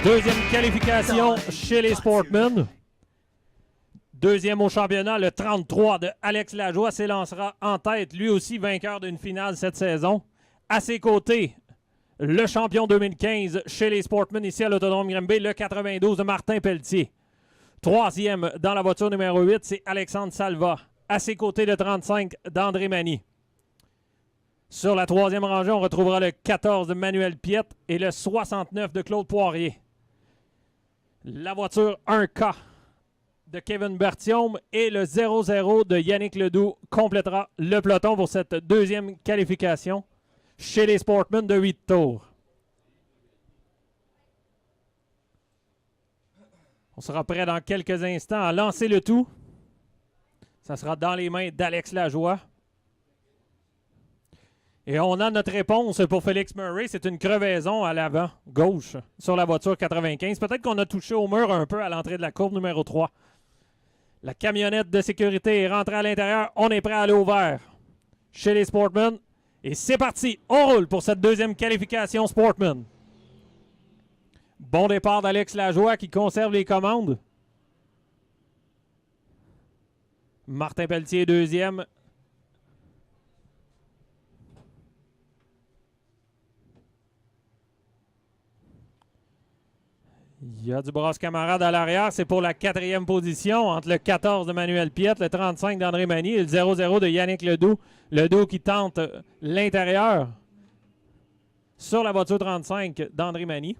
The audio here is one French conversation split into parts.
Deuxième qualification chez les Sportmen. Deuxième au championnat, le 33 de Alex Lajoie s'élancera en tête, lui aussi vainqueur d'une finale cette saison. À ses côtés, le champion 2015 chez les Sportmen ici à l'Autodrome Granby, le 92 de Martin Pelletier. Troisième dans la voiture numéro 8, c'est Alexandre Salva. À ses côtés, le 35 d'André Mani. Sur la troisième rangée, on retrouvera le 14 de Manuel Piette et le 69 de Claude Poirier. La voiture 1K de Kevin Berthiaume et le 0-0 de Yannick Ledoux complétera le peloton pour cette deuxième qualification chez les Sportmen de 8 tours. On sera prêt dans quelques instants à lancer le tout. Ça sera dans les mains d'Alex Lajoie. Et on a notre réponse pour Félix Murray. C'est une crevaison à l'avant, gauche, sur la voiture 95. Peut-être qu'on a touché au mur un peu à l'entrée de la courbe numéro 3. La camionnette de sécurité est rentrée à l'intérieur. On est prêt à aller au vert chez les Sportmen. Et c'est parti. On roule pour cette deuxième qualification Sportmen. Bon départ d'Alex Lajoie qui conserve les commandes. Martin Pelletier deuxième. Il y a du brasse camarade à l'arrière. C'est pour la quatrième position entre le 14 de Manuel Piette, le 35 d'André Mani et le 0-0 de Yannick Ledoux. Ledoux qui tente l'intérieur sur la voiture 35 d'André Mani.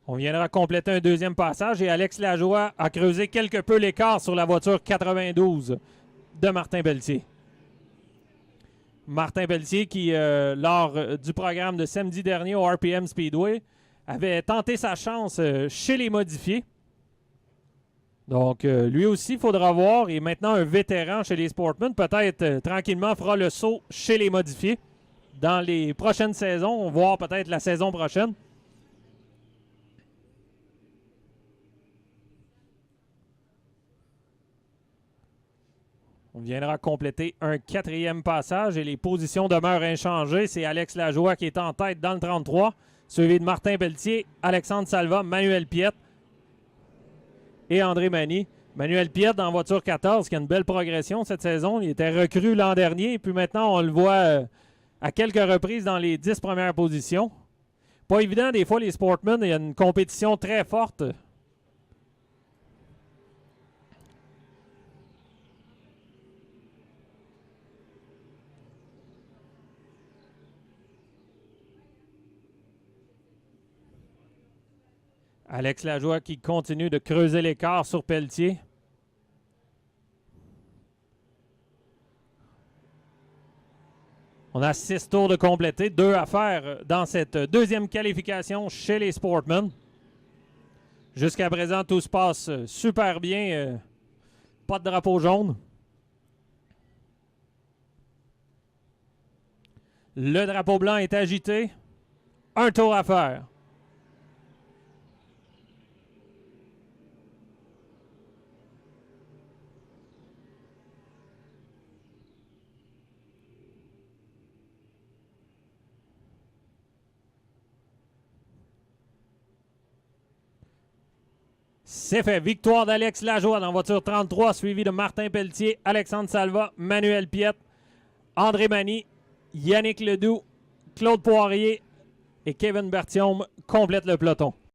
On viendra compléter un deuxième passage et Alex Lajoie a creusé quelque peu l'écart sur la voiture 92 de Martin Pelletier. Martin Pelletier qui, lors du programme de samedi dernier au RPM Speedway, avait tenté sa chance chez les modifiés. Donc, lui aussi, il faudra voir. Il est maintenant un vétéran chez les Sportmen. Peut-être, tranquillement, fera le saut chez les modifiés dans les prochaines saisons, voire peut-être la saison prochaine. On viendra compléter un quatrième passage et les positions demeurent inchangées. C'est Alex Lajoie qui est en tête dans le 33, suivi de Martin Pelletier, Alexandre Salva, Manuel Piette et André Mani. Manuel Piette dans voiture 14 qui a une belle progression cette saison. Il était recru l'an dernier et puis maintenant on le voit à quelques reprises dans les 10 premières positions. Pas évident des fois les Sportmen, il y a une compétition très forte. Alex Lajoie qui continue de creuser l'écart sur Pelletier. On a 6 tours de compléter, 2 à faire dans cette deuxième qualification chez les Sportmen. Jusqu'à présent, tout se passe super bien. Pas de drapeau jaune. Le drapeau blanc est agité. Un tour à faire. C'est fait. Victoire d'Alex Lajoie dans voiture 33, suivi de Martin Pelletier, Alexandre Salva, Manuel Piette, André Mani, Yannick Ledoux, Claude Poirier et Kevin Berthiaume complètent le peloton.